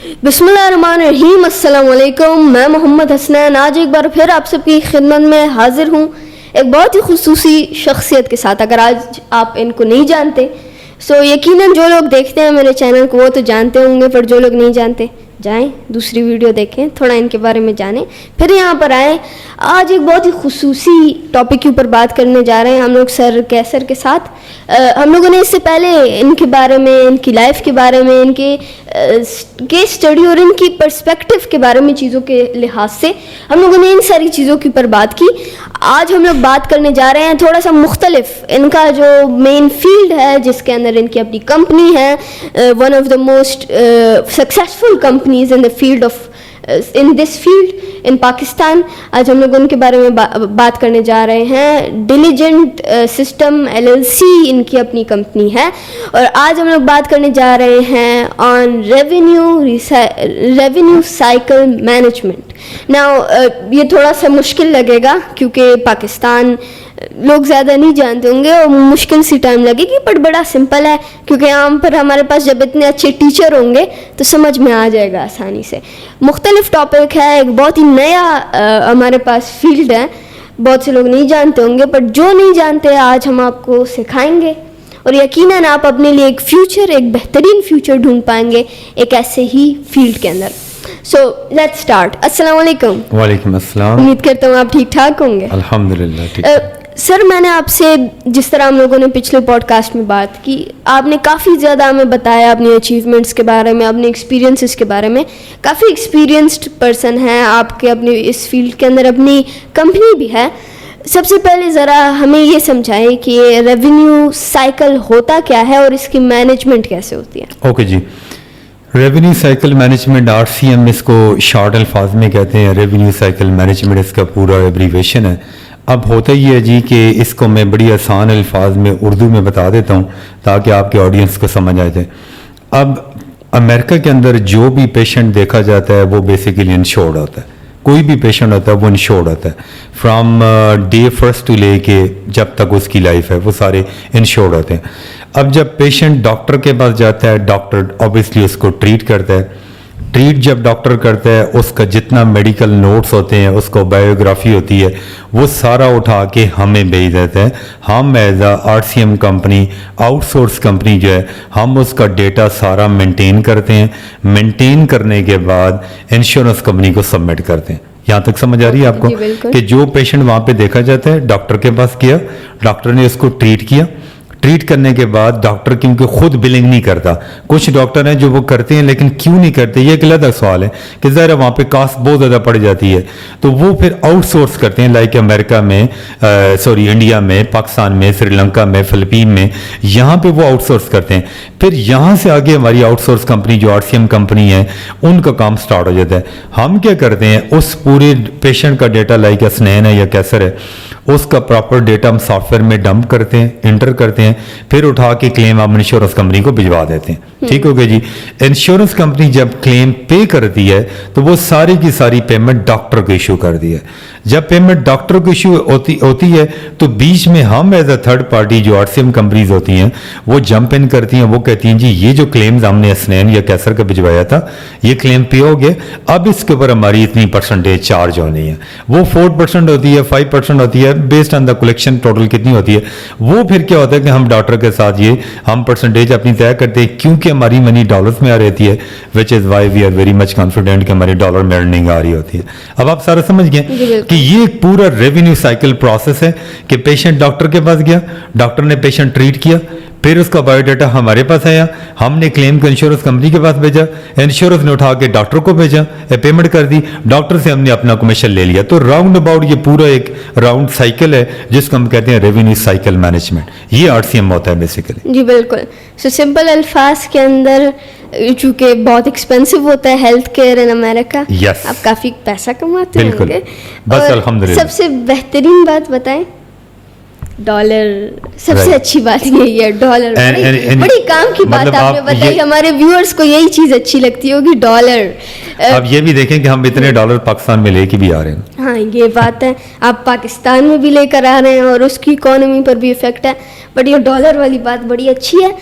बिस्मिल्लाहिर्रहमानिर्रहीम, अस्सलाम वालेकुम। मैं मोहम्मद हसनैन आज एक बार फिर आप सबकी खिदमत में हाजिर हूँ एक बहुत ही खुसूसी शख्सियत के साथ। अगर आज आप इनको नहीं जानते सो यकीनन जो लोग देखते हैं मेरे चैनल को वो तो जानते होंगे, पर जो लोग नहीं जानते जाएं दूसरी वीडियो देखें, थोड़ा इनके बारे में जानें, फिर यहाँ पर आएँ। आज एक बहुत ही खुसूसी टॉपिक के ऊपर बात करने जा रहे हैं हम लोग सर कैसर के साथ। हम लोगों ने इससे पहले इनके बारे में, इनकी लाइफ के बारे में, इनके केस स्टडी और इनकी पर्सपेक्टिव के बारे में, चीज़ों के लिहाज से हम लोगों ने इन सारी चीज़ों के ऊपर बात की। आज हम लोग बात करने जा रहे हैं थोड़ा सा मुख्तलिफ, इनका जो मेन फील्ड है जिसके अंदर इनकी अपनी कंपनी है, one of the most successful companies in the field of in this field इन पाकिस्तान। आज हम लोग उनके बारे में बात करने जा रहे हैं। डिलीजेंट सिस्टम LLC इनकी अपनी कंपनी है और आज हम लोग बात करने जा रहे हैं on revenue cycle management. Now ये थोड़ा सा मुश्किल लगेगा क्योंकि पाकिस्तान लोग ज़्यादा नहीं जानते होंगे और मुश्किल सी टाइम लगेगी, बट बड़ा सिंपल है क्योंकि यहाँ पर हमारे पास जब इतने अच्छे टीचर होंगे तो समझ में आ जाएगा आसानी से। मुख्तलिफ टॉपिक है, एक बहुत ही नया हमारे पास फील्ड है, बहुत से लोग नहीं जानते होंगे, बट जो नहीं जानते आज हम आपको सिखाएंगे और यकीनन आप अपने लिए एक फ्यूचर, एक बेहतरीन फ्यूचर ढूंढ पाएंगे एक ऐसे ही फील्ड के अंदर। So let's start. अस्सलाम वालेकुम। वालेकुम अस्सलाम। उम्मीद करता हूँ आप ठीक ठाक होंगे। अल्हम्दुलिल्लाह ठीक। सर मैंने आपसे, जिस तरह हम लोगों ने पिछले पॉडकास्ट में बात की, आपने काफ़ी ज़्यादा हमें बताया अपनी अचीवमेंट्स के बारे में, अपने एक्सपीरियंसेस के बारे में। काफ़ी एक्सपीरियंस्ड पर्सन हैं आपके, अपने इस फील्ड के अंदर अपनी कंपनी भी है। सबसे पहले ज़रा हमें ये समझाएं कि ये रेवेन्यू साइकिल होता क्या है और इसकी मैनेजमेंट कैसे होती है। ओके जी, रेवेन्यू साइकिल मैनेजमेंट RCM इसको शॉर्ट अल्फाज में कहते हैं। रेवेन्यू साइकिल मैनेजमेंट इसका पूरा एब्रीवेशन है। अब होता ही है जी कि इसको मैं बड़ी आसान अल्फाज में उर्दू में बता देता हूँ ताकि आपके ऑडियंस को समझ आ जाए। अब अमेरिका के अंदर जो भी पेशेंट देखा जाता है वो बेसिकली इंश्योर्ड होता है। कोई भी पेशेंट होता है वो इंश्योर्ड होता है। फ्रॉम डे फर्स्ट टू ले के जब तक उसकी लाइफ है वो सारे इंश्योर्ड होते हैं। अब जब पेशेंट डॉक्टर के पास जाता है, डॉक्टर ऑब्वियसली उसको ट्रीट करता है। ट्रीट जब डॉक्टर करता है उसका जितना मेडिकल नोट्स होते हैं, उसको बायोग्राफी होती है, वो सारा उठा के हमें भेज देते हैं। हम as RCM company, outsource company जो है, हम उसका डेटा सारा मेंटेन करते हैं। मेंटेन करने के बाद इंश्योरेंस कंपनी को सबमिट करते हैं। यहाँ तक समझ आ रही है आपको कि जो पेशेंट वहाँ पे देखा जाता है, डॉक्टर के पास गया, डॉक्टर ने उसको ट्रीट किया। ट्रीट करने के बाद डॉक्टर क्योंकि खुद बिलिंग नहीं करता, कुछ डॉक्टर हैं जो वो करते हैं, लेकिन क्यों नहीं करते ये एक अलग सवाल है कि ज़रा वहाँ पे कास्ट बहुत ज़्यादा पड़ जाती है, तो वो फिर आउटसोर्स करते हैं। लाइक अमेरिका में, इंडिया में, पाकिस्तान में, श्रीलंका में, फिलिपीन में, यहाँ पे वो आउटसोर्स करते हैं। फिर यहाँ से आगे हमारी आउटसोर्स कंपनी जो RCM कंपनी है उनका काम स्टार्ट हो जाता है। हम क्या करते हैं, उस पूरे पेशेंट का डेटा लाइक हसनैन है या कैसर है, उसका प्रॉपर डेटा हम सॉफ्टवेयर में डंप करते हैं, इंटर करते हैं, फिर उठा के क्लेम हम इंश्योरेंस कंपनी को भिजवा देते हैं। ठीक हो गया जी। इंश्योरेंस कंपनी जब क्लेम पे करती है तो वो सारी की सारी पेमेंट डॉक्टर को इशू कर दी है। जब पेमेंट डॉक्टर को इशू होती है तो बीच में हम एज अ थर्ड पार्टी जो RCM कंपनीज होती हैं वो जंप इन करती हैं। वो कहती हैं जी ये जो क्लेम्स हमने हसनैन या कैसर का भिजवाया था ये क्लेम पे हो गए, अब इसके ऊपर हमारी इतनी परसेंटेज चार्ज होनी है। वो 4% होती है, 5% होती है, based on the collection total कितनी होती है। वो फिर क्या होता है कि हम डॉक्टर के साथ ये हम परसेंटेज अपनी तय करते हैं क्योंकि हमारी मनी डॉलर्स में आ रहती है, which is why we are very much confident कि हमारे डॉलर में अर्निंग आ रही होती है। अब आप सारा समझ गए कि ये एक पूरा रेवेन्यू साइकिल प्रोसेस है कि पेशेंट डॉक्टर के पास गया, डॉक्टर ने पेशेंट ट्रीट किया, फिर उसका बायोडाटा हमारे पास आया, हमने क्लेम को इंश्योरेंस कंपनी के पास भेजा, इंश्योरेंस ने उठा के डॉक्टर को भेजा, पेमेंट कर दी, डॉक्टर से हमने अपना कमीशन ले लिया। तो राउंड अबाउट ये पूरा एक राउंड साइकिल है जिसको हम कहते हैं रेवेन्यू साइकिल मैनेजमेंट। ये RCM होता है बेसिकली। जी बिल्कुल। सो सिंपल अल्फाज के अंदर, चूंकि बहुत एक्सपेंसिव होता है हेल्थ केयर इन अमेरिका, आप काफी पैसा कमाते होंगे, बस अल्हम्दुलिल्लाह। सबसे बेहतरीन बात बताएं, डॉलर। सबसे अच्छी बात यही है, डॉलर। बड़ी काम की बात आपने बताई, हमारे व्यूअर्स को यही चीज अच्छी लगती होगी, डॉलर। अब ये भी देखें कि हम इतने डॉलर पाकिस्तान में लेके भी आ रहे हैं। हाँ ये बात है, आप पाकिस्तान में भी लेकर आ रहे हैं और उसकी इकोनॉमी पर भी इफेक्ट है, बट ये डॉलर वाली बात बड़ी अच्छी है।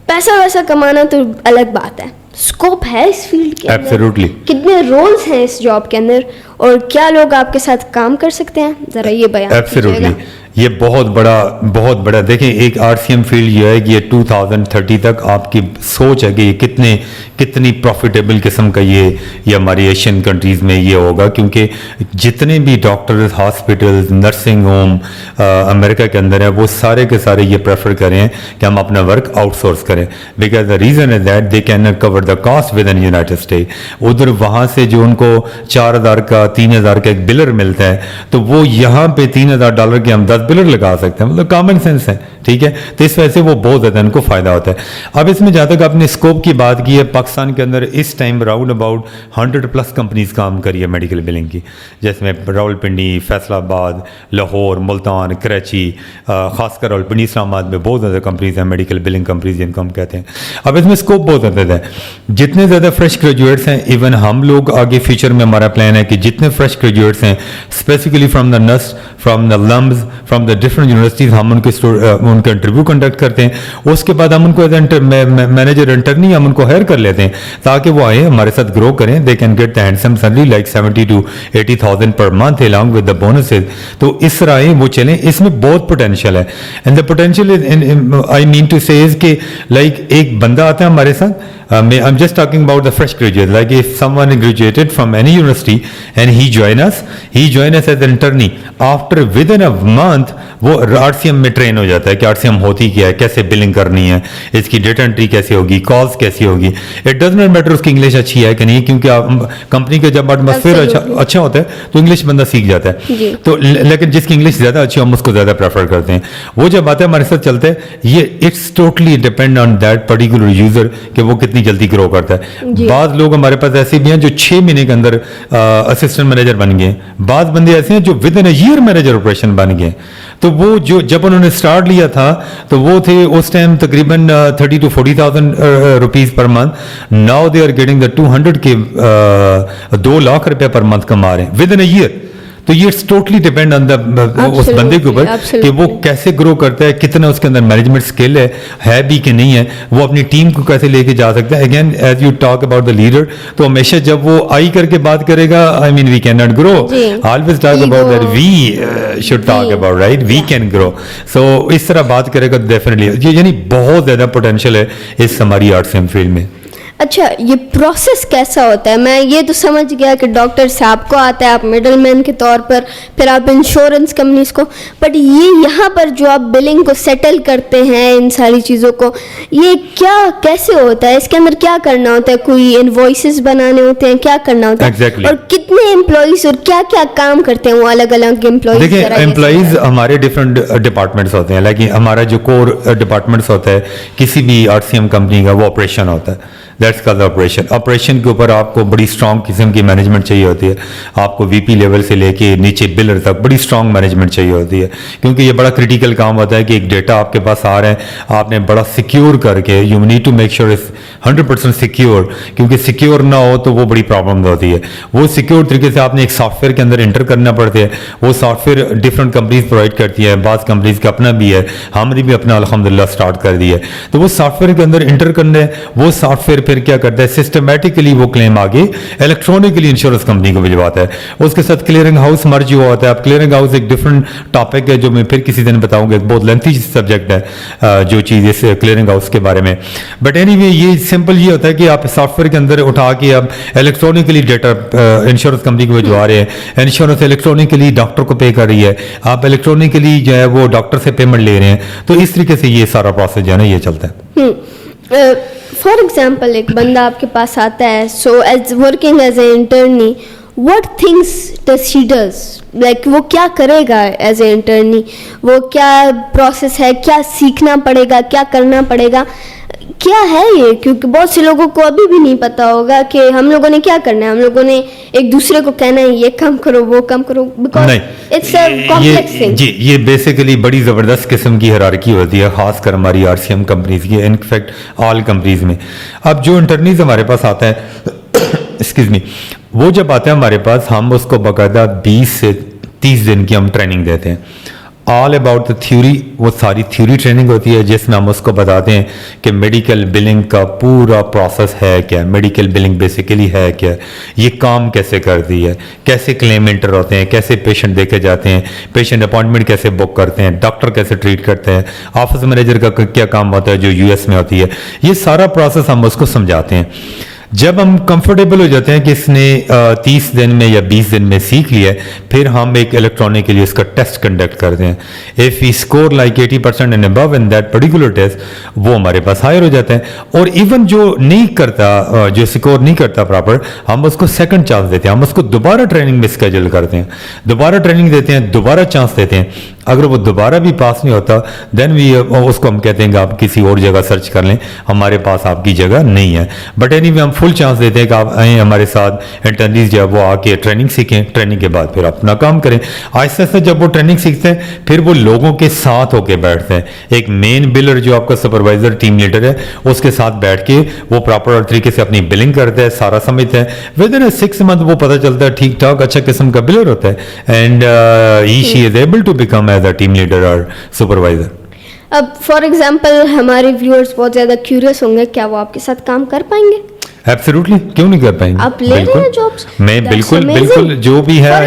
पैसा वैसा कमाना तो अलग बात है, स्कोप है इस फील्ड के अंदर? Absolutely. कितने रोल्स हैं इस जॉब के अंदर और क्या लोग आपके साथ काम कर सकते हैं, जरा ये बयान एब्सोल्युटली कीजिएगा। ये बहुत बड़ा देखें, एक आरसीएम फील्ड जो है कि ये 2030 तक आपकी सोच है कि ये कितनी प्रॉफिटेबल किस्म का ये हमारी एशियन कंट्रीज़ में ये होगा, क्योंकि जितने भी doctors, hospitals, nursing home America के अंदर है, वो सारे के सारे ये प्रेफर करें कि हम अपना वर्क आउटसोर्स करें, because the reason is that they can cover the cost with in United state. उधर वहाँ से जो उनको 4,000 का 3,000 का एक बिलर मिलता है, तो वो यहाँ पे $3,000 के हम 10 बिलर लगा सकते हैं, मतलब कॉमन सेंस है, ठीक है। तो इस वजह से वो बहुत ज़्यादा उनको फ़ायदा होता है। अब इसमें जहाँ तक आपने स्कोप की बात की है, पाकिस्तान के अंदर इस टाइम राउंड अबाउट 100+ कंपनीज काम करी है मेडिकल बिलिंग की, जिसमें रावलपिंडी, फैसलाबाद, लाहौर, मुल्तान, कराची, खासकर रावलपिंडी, इस्लामाबाद में बहुत ज़्यादा कंपनीज हैं मेडिकल बिलिंग कंपनीज जिनको हम कहते हैं। अब इसमें स्कोप बहुत ज़्यादा है, जितने ज़्यादा फ्रेश ग्रेजुएट्स हैं, इवन हम लोग आगे फ्यूचर में हमारा प्लान है कि जितने फ्रेश ग्रेजुएट्स हैं specifically from the NUST, from the LUMS, from the different universities, हम उनका इंटरव्यू कंडक्ट करते हैं। उसके बाद हम उनको एज मैनेजर इंटर्नी हम उनको हायर कर लेते हैं ताकि वो आए हमारे साथ ग्रो करें। They can get the handsome salary like 70,000 to 80,000 per month along with the bonuses. तो इस तरह आए वो चलें, इसमें बहुत पोटेंशियल है। And the potential I mean to say is कि लाइक एक बंदा आता है हमारे साथ, I'm just talking about the fresh graduate. Like if someone graduated from any university and he join us as an internee. After within a month वो RCM में train हो जाता है कि RCM होती क्या है, कैसे बिलिंग करनी है, इसकी डेटा एंट्री कैसे होगी, कॉल्स कैसी होगी। इट डज नॉट मैटर उसकी इंग्लिश अच्छी है कि नहीं, क्योंकि आप कंपनी का जब एटमॉस्फेयर अच्छा होता है तो इंग्लिश बंदा सीख जाता है। तो लेकिन जिसकी इंग्लिश ज़्यादा अच्छी हम उसको ज़्यादा प्रेफर करते हैं। वो जब आता है हमारे साथ चलते हैं, ये it's totally depend on that particular user कि वो कितनी जल्दी ग्रो करता है। बाद लोग हमारे पास ऐसे भी हैं जो 6 महीने के अंदर असिस्टेंट मैनेजर बन गए, बाद बंदे ऐसे हैं जो with in a year manager operation बन गए। तो वो जो जब उन्होंने स्टार्ट लिया था तो वो थे उस टाइम तकरीबन 30,000 to 40,000 rupees per month. Now they are getting the 200 के 2 लाख रुपए पर मंथ कमा रहे हैं विद इन अ ईयर। तो ये टोटली डिपेंड ऑन द उस बंदे के ऊपर कि वो कैसे ग्रो करता है, कितना उसके अंदर मैनेजमेंट स्किल है भी कि नहीं है, वो अपनी टीम को कैसे लेके जा सकता है। Again as you talk about the leader, तो हमेशा जब वो आई करके बात करेगा, I mean we can not grow, always talk about that we should talk about, right, we can grow. So इस तरह बात करेगा डेफिनेटली, यानी बहुत ज्यादा पोटेंशियल है इस हमारी RCM फील्ड में। अच्छा, ये प्रोसेस कैसा होता है? मैं ये तो समझ गया कि डॉक्टर से आपको आता है, आप मिडल मैन के तौर पर, फिर आप इंश्योरेंस कंपनीज को, बट ये यहाँ पर जो आप बिलिंग को सेटल करते हैं, इन सारी चीज़ों को, ये क्या कैसे होता है? इसके अंदर क्या करना होता है? कोई इनवॉइसेस बनाने होते हैं, क्या करना होता है? Exactly. और कितने एम्प्लॉइज और क्या क्या काम करते हैं वो अलग अलग एम्प्लॉइज? देखिए, एम्प्लॉइज हमारे डिफरेंट डिपार्टमेंट्स होते हैं, लेकिन हमारा जो कोर डिपार्टमेंट्स होता है किसी भी RCM कंपनी का, वो ऑपरेशन होता है। That's called operation. ऑपरेशन के ऊपर आपको बड़ी स्ट्रॉन्ग किस्म की मैनेजमेंट चाहिए होती है। आपको VP लेवल से लेके नीचे बिलर तक बड़ी स्ट्रॉन्ग मैनेजमेंट चाहिए होती है, क्योंकि ये बड़ा क्रिटिकल काम होता है कि एक डेटा आपके पास आ रहा है, आपने बड़ा सिक्योर करके, you need to make sure it's 100% secure, क्योंकि सिक्योर ना हो तो वो बड़ी प्रॉब्लम होती है। वो सिक्योर तरीके से आपने एक सॉफ्टवेयर के अंदर एंटर करना पड़ता है। वो सॉफ्टवेयर डिफरेंट कंपनीज प्रोवाइड करती है, बाज़ कंपनीज का अपना भी है, हमने भी अपना अल्हम्दुलिल्लाह स्टार्ट कर दिया है। तो वो सॉफ्टवेयर के अंदर एंटर करने, वो सॉफ्टवेयर फिर क्या करता है, सिस्टमैटिकली वो क्लेम आगे इलेक्ट्रॉनिकली इंश्योरेंस कंपनी को भिजवाता है। उसके साथ क्लियरिंग हाउस मर्ज हुआ होता है। अब क्लियरिंग हाउस एक डिफरेंट टॉपिक है जो मैं फिर किसी दिन बताऊंगा, एक बहुत लेंथी सब्जेक्ट है जो चीज़ इस क्लियरिंग हाउस के बारे में। बट एनीवे ये सिंपल ये होता है कि आप सॉफ्टवेयर के अंदर उठा के अब इलेक्ट्रॉनिकली डेटा इंश्योरेंस कंपनी को भिजवा रहे हैं, इंश्योरेंस इलेक्ट्रॉनिकली डॉक्टर को पे कर रही है, आप इलेक्ट्रॉनिकली जो है वो डॉक्टर से पेमेंट ले रहे हैं। तो इस तरीके से ये सारा प्रोसेस जो है ना ये चलता है। फॉर एग्जाम्पल, एक बंदा आपके पास आता है, so as working as a internee, what things does he does? Like वो क्या करेगा एज ए इंटर्नी? वो क्या प्रोसेस है, क्या सीखना पड़ेगा, क्या करना पड़ेगा, क्या है ये? क्योंकि बहुत से लोगों को अभी भी नहीं पता होगा कि हम लोगों ने क्या करना है। हम लोगों ने एक दूसरे को कहना है ये काम करो, वो काम करो, because it's a complex thing. जी, ये बेसिकली बड़ी ज़बरदस्त किस्म की हायरार्की होती है, खासकर हमारी RCM कंपनीज की, इनफैक्ट ऑल कंपनीज में। अब जो इंटर्नीज हमारे पास आता है एक्सक्यूज मी, वो जब आता है हमारे पास, हम उसको बाकायदा 20 से 30 दिन की हम ट्रेनिंग देते हैं। ऑल अबाउट द थ्योरी, वो सारी थ्योरी ट्रेनिंग होती है जिसमें हम उसको बताते हैं कि मेडिकल बिलिंग का पूरा प्रोसेस है क्या, मेडिकल बिलिंग बेसिकली है क्या, ये काम कैसे करती है, कैसे क्लेम एंटर होते हैं, कैसे पेशेंट देखे जाते हैं, पेशेंट अपॉइंटमेंट कैसे बुक करते हैं, डॉक्टर कैसे ट्रीट करते हैं, ऑफिस मैनेजर का क्या काम होता है जो यूएस में होती है, ये सारा प्रोसेस हम उसको समझाते हैं। जब हम कंफर्टेबल हो जाते हैं कि इसने 30 दिन में या 20 दिन में सीख लिया है, फिर हम एक इलेक्ट्रॉनिकली उसका टेस्ट कंडक्ट करते हैं। If he score like 80% and above in that particular test, वो हमारे पास हायर हो जाता है। और इवन जो नहीं करता, जो स्कोर नहीं करता प्रॉपर, हम उसको सेकंड चांस देते हैं, हम उसको दोबारा ट्रेनिंग में स्केड्यूल करते हैं, दोबारा ट्रेनिंग देते हैं, दोबारा चांस देते हैं। अगर वो दोबारा भी पास नहीं होता, देन वी उसको हम कहते हैं कि आप किसी और जगह सर्च कर लें, हमारे पास आपकी जगह नहीं है। बट एनीवे हम फुल चांस देते हैं कि आप आएँ हमारे साथ, इंटर्नीज जो है वो आके ट्रेनिंग सीखें, ट्रेनिंग के बाद फिर अपना काम करें। आहिस्ता आहिस्ता जब वो ट्रेनिंग सीखते हैं, फिर वो लोगों के साथ होके बैठते हैं। एक मेन बिलर जो आपका सुपरवाइजर टीम लीडर है, उसके साथ बैठ के वो प्रॉपर तरीके से अपनी बिलिंग करते हैं, सारा समझते हैं। विद इन 6 मंथ वो पता चलता है ठीक ठाक अच्छा किस्म का बिलर होता है, and he she is able to become as a team leader और सुपरवाइजर। अब फॉर एग्जांपल हमारे व्यूअर्स बहुत ज़्यादा क्यूरियस होंगे, क्या वो आपके साथ काम कर पाएंगे? एब्सोल्युटली, क्यों नहीं कर पाएंगे? आप ले रहे हैं जॉब्स? मैं बिल्कुल जो भी है। फॉर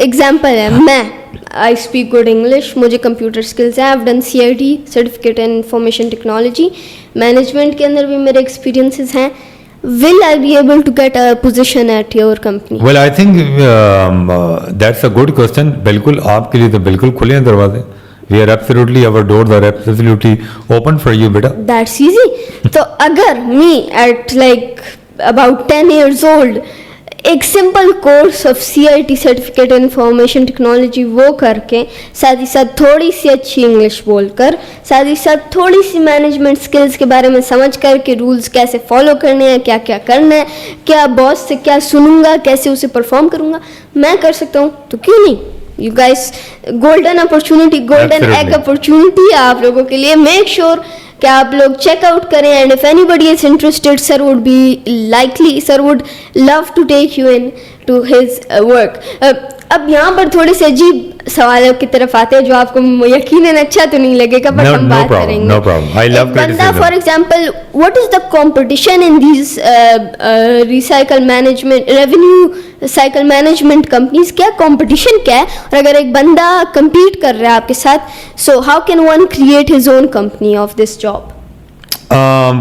एग्जांपल है, मैं आई स्पीक गुड इंग्लिश, मुझे कंप्यूटर स्किल्स हैं, I have done CIT certificate in information technology, management के अंदर भी मेरे एक्सपीरियंसेस हैं। Will I be able to get a position at your company? Well, I think that's a good question. बिल्कुल आपके लिए तो बिल्कुल खुले हैं दरवाजे। We are absolutely, our doors are absolutely open for you, बेटा। That's easy. तो अगर me at like about 10 years old एक simple course of CIT certificate information technology वो करके, साथ ही साथ थोड़ी सी अच्छी इंग्लिश बोलकर, साथ ही साथ थोड़ी सी मैनेजमेंट स्किल्स के बारे में समझ कर के रूल्स कैसे फॉलो करने हैं, क्या क्या करना है, क्या बॉस से क्या सुनूंगा, कैसे उसे परफॉर्म करूंगा, मैं कर सकता हूँ, तो क्यों नहीं? You guys, golden opportunity, golden egg opportunity आप लोगों के लिए। मेक श्योर कि आप लोग चेकआउट करें, and if anybody is interested, sir would be likely, sir would love to take you into his work. अब यहाँ पर थोड़े से अजीब सवालों की तरफ आते हैं जो आपको यकीनन अच्छा तो नहीं लगेगा, बट हम बात करेंगे। No problem. I love criticism. For example, what is the competition in these recycle management, revenue cycle management companies? क्या कंपटीशन क्या है? और अगर एक बंदा compete कर रहा है आपके साथ, so how can one create his own company of this job?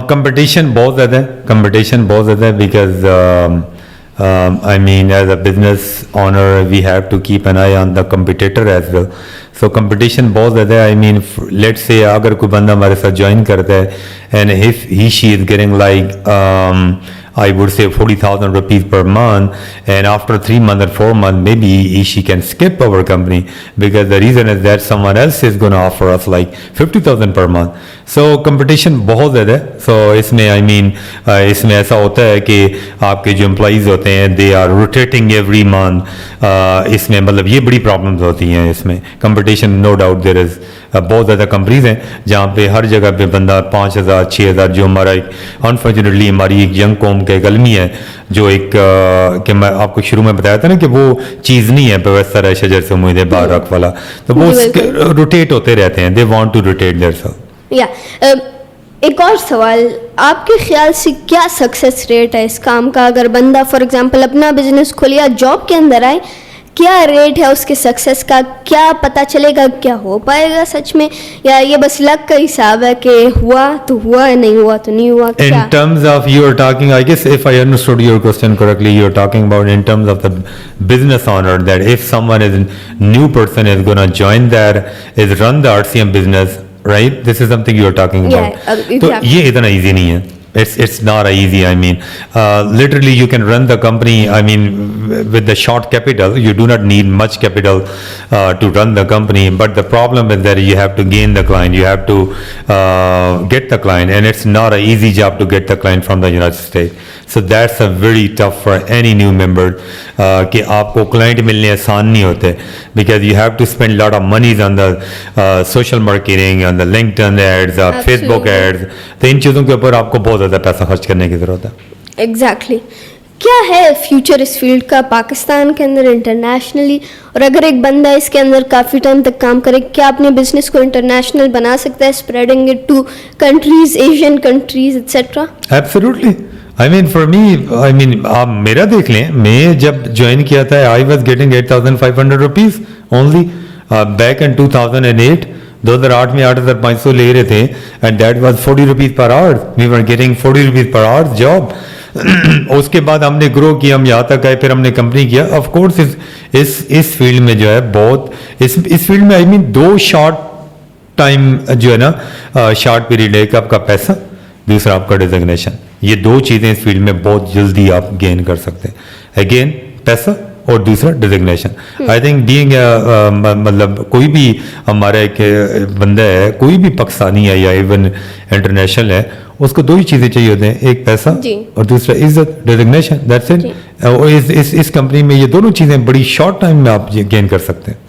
Competition बहुत ज़्यादा है, कंपटीशन बहुत ज़्यादा है, because I mean, as a business owner, we have to keep an eye on the competitor as well. So competition बहुत ज़्यादा है। I mean, let's say अगर कोई बंदा हमारे साथ join करता है, and if she is getting like I would say 40,000 rupees per month, and after 3 months or 4 months, maybe she can skip our company, because the reason is that someone else is going to offer us like 50,000 per month. So competition बहुत ज़्यादा है। So इसमें I mean इसमें ऐसा होता है कि आपके जो employees होते हैं, they are rotating every month. इसमें मतलब ये बड़ी problems होती हैं इसमें। Competition no doubt there is, बहुत ज़्यादा कंपनीज हैं जहाँ पे हर जगह पे बंदा 5,000 6,000, जो हमारा एक अनफॉर्चुनेटली हमारी एक यंग कौम का एक अलमी है, जो एक कि मैं आपको शुरू में बताया था ना कि वो चीज़ नहीं है व्यवस्था है शजर से उम्मीद है बार रख वाला, तो वो रोटेट होते रहते हैं, they want to rotate their self. या एक और सवाल, आपके ख्याल से क्या सक्सेस रेट है इस काम का? अगर बंदा फॉर एग्जांपल अपना बिजनेस खोलिया, जॉब के अंदर आए, क्या रेट है उसके सक्सेस का? क्या पता चलेगा, क्या हो पाएगा सच में, या ये बस लक का हिसाब है कि हुआ तो हुआ, नहीं हुआ तो नहीं हुआ? In terms of you are talking, I guess if I understood your question correctly, you are talking about in terms of the business owner, that if someone is new person is going to join there, is run the RCM business, right? This is something you are talking about. exactly. तो ये इतना easy नहीं है. It's not easy. I mean, literally you can run the company. I mean, with the short capital, you do not need much capital to run the company. But the problem is that you have to gain the client. You have to get the client, and it's not an easy job to get the client from the United States. So that's a very tough for any new member. कि आपको client मिलने आसान नहीं होते, because you have to spend lot of money on the social marketing, on the LinkedIn ads, Facebook ads. तो इन चीज़ों के ऊपर आपको बहुत ज़्यादा पैसा खर्च करने की ज़रूरत है। एग्जैक्टली। کیا ہے فیوچر اس فیلڈ کا پاکستان کے اندر انٹرنیشنلی, اور اگر ایک بندہ اس کے اندر کافی ٹائم تک کام کرے, کیا اپنے بزنس کو انٹرنیشنل بنا سکتا ہے, spreading it to countries, Asian countries etcetera? Absolutely. I mean for me, I mean آپ میرا دیکھ لیں, میں جب جوائن کیا تھا I was getting 8,500 rupees only back in 2008. 2008 میں 8,500 لے رہے تھے, and that was 40 rupees per hour. We were getting 40 rupees per hour job. اس کے بعد ہم نے گرو کیا, ہم یہاں تک آئے, پھر ہم نے کمپنی کیا. آف کورس اس فیلڈ میں جو ہے بہت, اس فیلڈ میں آئی مین 2 شارٹ ٹائم جو ہے نا, شارٹ پیریڈ, ایک آپ کا پیسہ, دوسرا آپ کا ڈیزگنیشن. یہ 2 چیزیں اس فیلڈ میں بہت جلدی آپ گین کر سکتے ہیں. اگین پیسہ اور دوسرا ڈیزگنیشن. آئی تھنک بینگ مطلب کوئی بھی ہمارا ایک بندہ ہے, کوئی بھی پاکستانی ہے یا ایون انٹرنیشنل ہے, اس کو 2 ہی چیزیں چاہیے ہوتے ہیں, ایک پیسہ اور دوسرا عزت, ڈیزگنیشن. That's it. اس کمپنی میں یہ دونوں چیزیں بڑی شارٹ ٹائم میں آپ گین کر سکتے ہیں.